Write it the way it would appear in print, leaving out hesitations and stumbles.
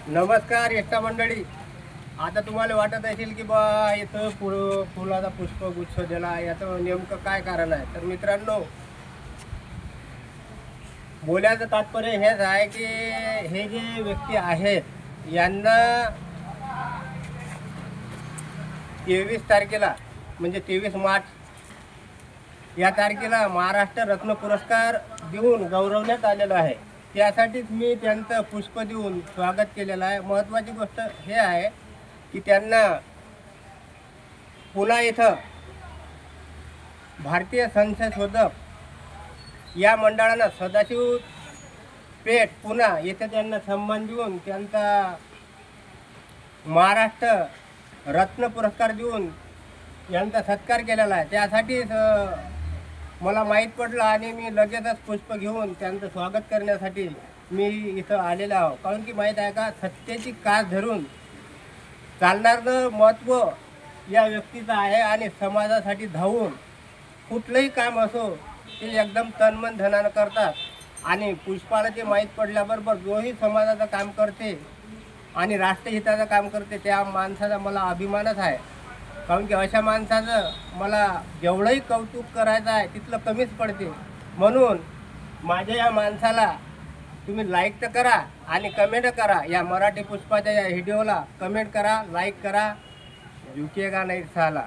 नमस्कार एकटा मंडळी. आता तुम्हाला वाटत असेल की बा इथं फुलाचा पुष्पगुच्छ दिला, याचं नेमकं काय कारण आहे. तर मित्रांनो, बोलायचं तात्पर्य हेच आहे की हे जे व्यक्ती आहेत यांना 23 तारखेला म्हणजे 23 मार्च या तारखेला महाराष्ट्र रत्न पुरस्कार देऊन गौरवण्यात आलेलं आहे. त्यासाठीच मी त्यांचं पुष्प देऊन स्वागत केलेलं आहे. महत्त्वाची गोष्ट हे आहे की त्यांना पुन्हा इथं भारतीय संशोधक या मंडळानं सदाशिव पेठ पुणा येथे त्यांना सन्मान देऊन त्यांचा महाराष्ट्र रत्न पुरस्कार देऊन यांचा सत्कार केलेला आहे. त्यासाठीच मला माहीत पडलं आणि मी लगेचच पुष्प घेऊन त्यांचं स्वागत करण्यासाठी मी इथं आलेलो आहो. कारण की माहीत आहे का, सत्तेची कास धरून चालणारं महत्त्व या व्यक्तीचं आहे आणि समाजासाठी धावून कुठलंही काम असो ते एकदम तनमन धनानं करतात. आणि पुष्पाला ते माहीत पडल्याबरोबर जोही समाजाचं काम करते आणि राष्ट्रहिताचं काम करते त्या माणसाचा मला अभिमानच आहे. कारण की अशा माणसाचं मला जेवढंही कौतुक करायचं आहे तिथलं कमीच पडते. म्हणून माझ्या या माणसाला तुम्ही लाईक तर करा आणि कमेंट करा. या मराठी पुष्पाच्या या व्हिडिओला कमेंट करा, लाईक करा. झुकेगा नहीं साला.